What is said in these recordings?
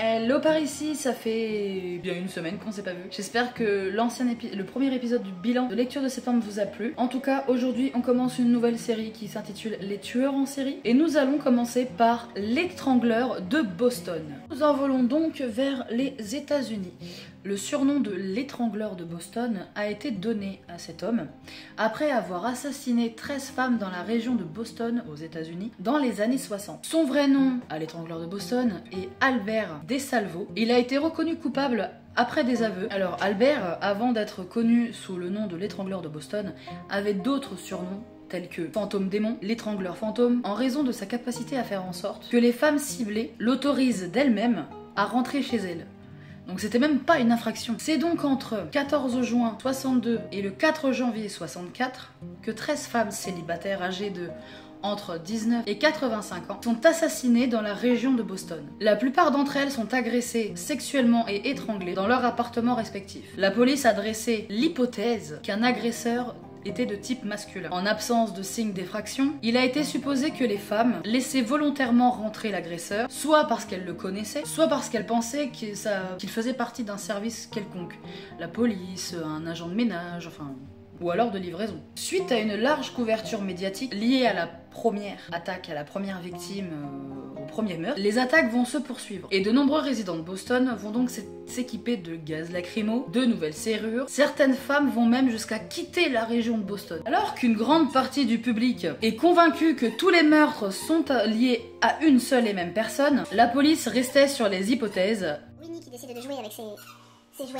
Hello par ici, ça fait bien une semaine qu'on s'est pas vu. J'espère que le premier épisode du bilan de lecture de septembre vous a plu. En tout cas, aujourd'hui, on commence une nouvelle série qui s'intitule Les tueurs en série. Et nous allons commencer par l'étrangleur de Boston. Nous envolons donc vers les États-Unis. Le surnom de l'étrangleur de Boston a été donné à cet homme après avoir assassiné 13 femmes dans la région de Boston aux États-Unis dans les années 60. Son vrai nom à l'étrangleur de Boston est Albert DeSalvo. Il a été reconnu coupable après des aveux. Alors Albert, avant d'être connu sous le nom de l'étrangleur de Boston, avait d'autres surnoms tels que Fantôme Démon, l'étrangleur fantôme, en raison de sa capacité à faire en sorte que les femmes ciblées l'autorisent d'elles-mêmes à rentrer chez elles. Donc c'était même pas une infraction. C'est donc entre 14 juin 62 et le 4 janvier 64 que 13 femmes célibataires âgées de entre 19 et 85 ans sont assassinées dans la région de Boston. La plupart d'entre elles sont agressées sexuellement et étranglées dans leur appartement respectif. La police a dressé l'hypothèse qu'un agresseur était de type masculin. En absence de signes d'effraction, il a été supposé que les femmes laissaient volontairement rentrer l'agresseur, soit parce qu'elles le connaissaient, soit parce qu'elles pensaient qu'il faisait partie d'un service quelconque. La police, un agent de ménage, enfin... ou alors de livraison. Suite à une large couverture médiatique liée à la première attaque, à la première victime, au premier meurtre, les attaques vont se poursuivre. Et de nombreux résidents de Boston vont donc s'équiper de gaz lacrymo, de nouvelles serrures. Certaines femmes vont même jusqu'à quitter la région de Boston. Alors qu'une grande partie du public est convaincue que tous les meurtres sont liés à une seule et même personne, la police restait sur les hypothèses. Winnie qui décide de jouer avec ses jouets.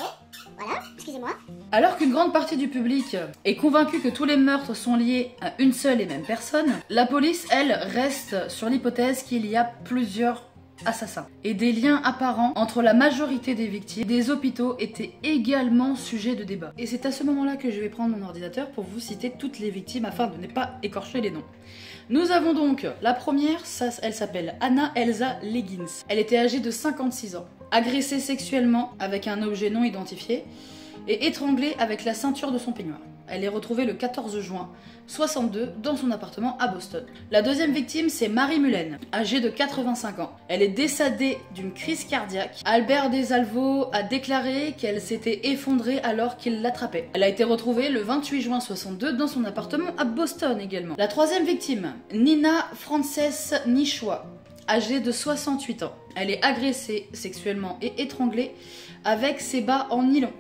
Voilà, excusez-moi. Alors qu'une grande partie du public est convaincue que tous les meurtres sont liés à une seule et même personne, la police, elle, reste sur l'hypothèse qu'il y a plusieurs assassins. Et des liens apparents entre la majorité des victimes des hôpitaux étaient également sujets de débat. Et c'est à ce moment-là que je vais prendre mon ordinateur pour vous citer toutes les victimes afin de ne pas écorcher les noms. Nous avons donc la première, elle s'appelle Anna Elsa Leggins. Elle était âgée de 56 ans, agressée sexuellement avec un objet non identifié et étranglée avec la ceinture de son peignoir. Elle est retrouvée le 14 juin 62 dans son appartement à Boston. La deuxième victime, c'est Mary Mullen, âgée de 85 ans. Elle est décédée d'une crise cardiaque. Albert DeSalvo a déclaré qu'elle s'était effondrée alors qu'il l'attrapait. Elle a été retrouvée le 28 juin 62 dans son appartement à Boston également. La troisième victime, Nina Frances Nishwa, âgée de 68 ans. Elle est agressée sexuellement et étranglée avec ses bas en nylon.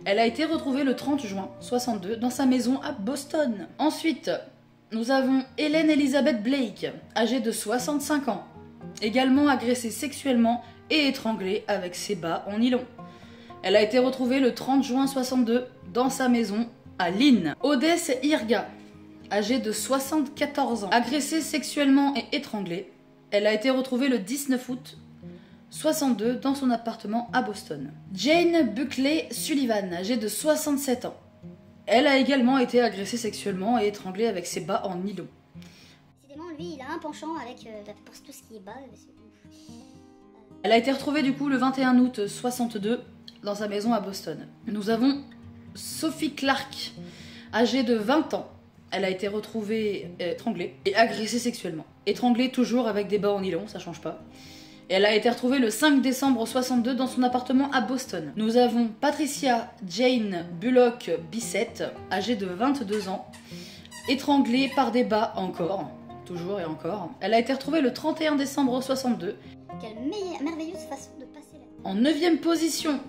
Elle a été retrouvée le 30 juin 62 dans sa maison à Boston. Ensuite, nous avons Helen Elizabeth Blake, âgée de 65 ans, également agressée sexuellement et étranglée avec ses bas en nylon. Elle a été retrouvée le 30 juin 62 dans sa maison à Lynn. Odessa Irga, âgée de 74 ans, agressée sexuellement et étranglée. Elle a été retrouvée le 19 août 62 dans son appartement à Boston. Jane Buckley Sullivan, âgée de 67 ans. Elle a également été agressée sexuellement et étranglée avec ses bas en nylon. Décidément, lui, il a un penchant avec pour tout ce qui est bas. Elle a été retrouvée du coup le 21 août 62 dans sa maison à Boston. Nous avons Sophie Clark, âgée de 20 ans. Elle a été retrouvée étranglée et agressée sexuellement. Étranglée toujours avec des bas en nylon, ça change pas. Et elle a été retrouvée le 5 décembre 62 dans son appartement à Boston. Nous avons Patricia Jane Bullock Bissett, âgée de 22 ans, étranglée par des bas encore, toujours et encore. Elle a été retrouvée le 31 décembre 62. Quelle merveilleuse façon de passer la nuit. En 9e position,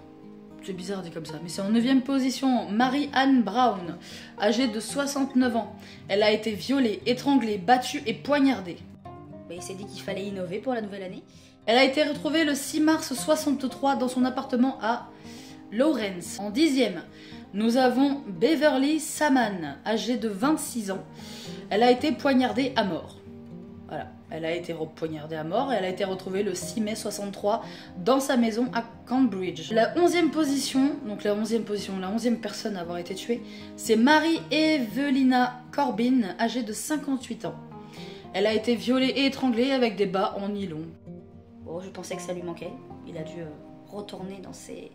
c'est bizarre dit comme ça, mais c'est en 9e position, Mary-Ann Brown, âgée de 69 ans. Elle a été violée, étranglée, battue et poignardée. Il s'est dit qu'il fallait innover pour la nouvelle année. Elle a été retrouvée le 6 mars 63 dans son appartement à Lawrence. En 10e, nous avons Beverly Saman, âgée de 26 ans. Elle a été poignardée à mort. Voilà, elle a été poignardée à mort et elle a été retrouvée le 6 mai 63 dans sa maison à Cambridge. La 11e position, la 11e personne à avoir été tuée, c'est Mary Evelina Corbin, âgée de 58 ans. Elle a été violée et étranglée avec des bas en nylon. Oh, je pensais que ça lui manquait. Il a dû retourner dans ses...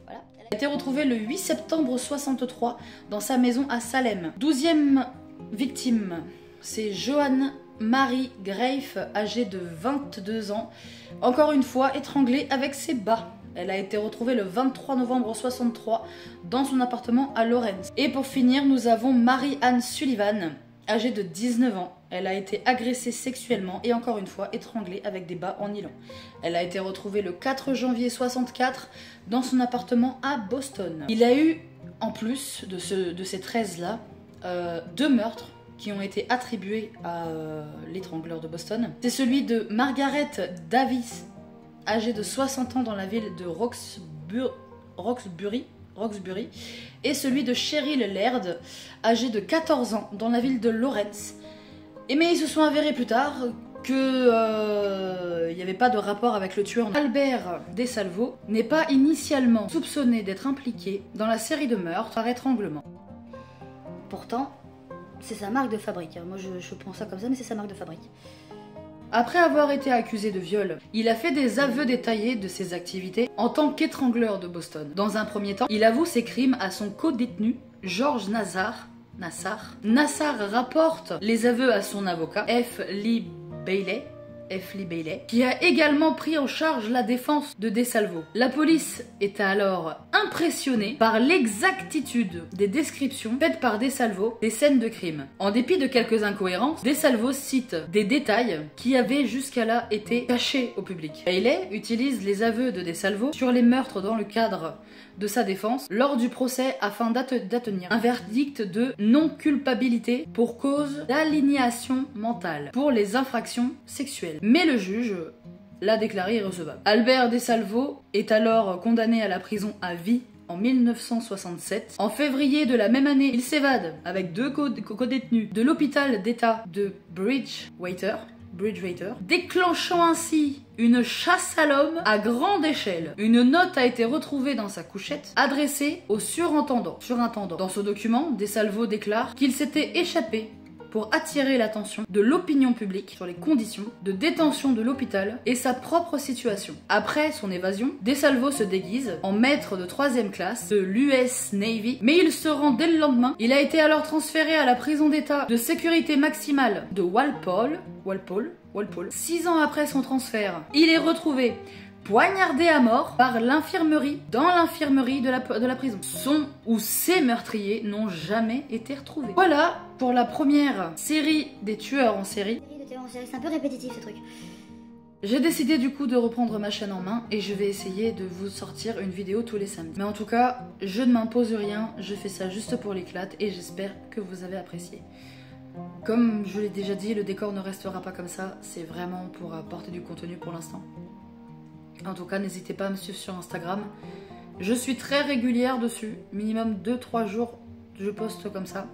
Voilà. Elle a été retrouvée le 8 septembre 63 dans sa maison à Salem. 12e victime, c'est Joanne Mary Grafe, âgée de 22 ans, encore une fois étranglée avec ses bas. Elle a été retrouvée le 23 novembre 63 dans son appartement à Lawrence. Et pour finir, nous avons Mary-Ann Sullivan, âgée de 19 ans. Elle a été agressée sexuellement et encore une fois étranglée avec des bas en nylon. Elle a été retrouvée le 4 janvier 64 dans son appartement à Boston. Il a eu, en plus de ces 13-là, 2 meurtres qui ont été attribués à l'étrangleur de Boston. C'est celui de Margaret Davis, âgée de 60 ans dans la ville de Roxbury, et celui de Cheryl Laird, âgée de 14 ans dans la ville de Lawrence. Mais ils se sont avérés plus tard que il n'y avait pas de rapport avec le tueur. Albert DeSalvo n'est pas initialement soupçonné d'être impliqué dans la série de meurtres par étranglement. Pourtant, c'est sa marque de fabrique. Moi je prends ça comme ça, mais c'est sa marque de fabrique. Après avoir été accusé de viol, il a fait des aveux détaillés de ses activités en tant qu'étrangleur de Boston. Dans un premier temps, il avoue ses crimes à son co-détenu, George Nassar. Nassar rapporte les aveux à son avocat, F. Lee Bailey, qui a également pris en charge la défense de DeSalvo. La police est alors impressionnée par l'exactitude des descriptions faites par DeSalvo des scènes de crime. En dépit de quelques incohérences, DeSalvo cite des détails qui avaient jusqu'à là été cachés au public. Bailey utilise les aveux de DeSalvo sur les meurtres dans le cadre de sa défense lors du procès afin d'atteindre un verdict de non-culpabilité pour cause d'aliénation mentale pour les infractions sexuelles. Mais le juge l'a déclaré irrecevable. Albert DeSalvo est alors condamné à la prison à vie en 1967. En février de la même année, il s'évade avec 2 co-détenus de l'hôpital d'État de Bridgewater, déclenchant ainsi une chasse à l'homme à grande échelle. Une note a été retrouvée dans sa couchette, adressée au surintendant. Dans ce document, DeSalvo déclare qu'il s'était échappé pour attirer l'attention de l'opinion publique sur les conditions de détention de l'hôpital et sa propre situation. Après son évasion, DeSalvo se déguise en maître de 3e classe de l'US Navy, mais il se rend dès le lendemain. Il a été alors transféré à la prison d'état de sécurité maximale de Walpole. 6 ans après son transfert, il est retrouvé poignardé à mort par l'infirmerie, dans l'infirmerie de la prison. Son ou ses meurtriers n'ont jamais été retrouvés. Voilà pour la première série des tueurs en série. C'est un peu répétitif ce truc. J'ai décidé du coup de reprendre ma chaîne en main et je vais essayer de vous sortir une vidéo tous les samedis. Mais en tout cas, je ne m'impose rien, je fais ça juste pour l'éclate et j'espère que vous avez apprécié. Comme je l'ai déjà dit, le décor ne restera pas comme ça, c'est vraiment pour apporter du contenu pour l'instant. En tout cas, n'hésitez pas à me suivre sur Instagram. Je suis très régulière dessus. Minimum 2-3 jours, je poste comme ça.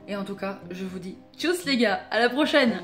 Et en tout cas, je vous dis tchuss les gars, à la prochaine!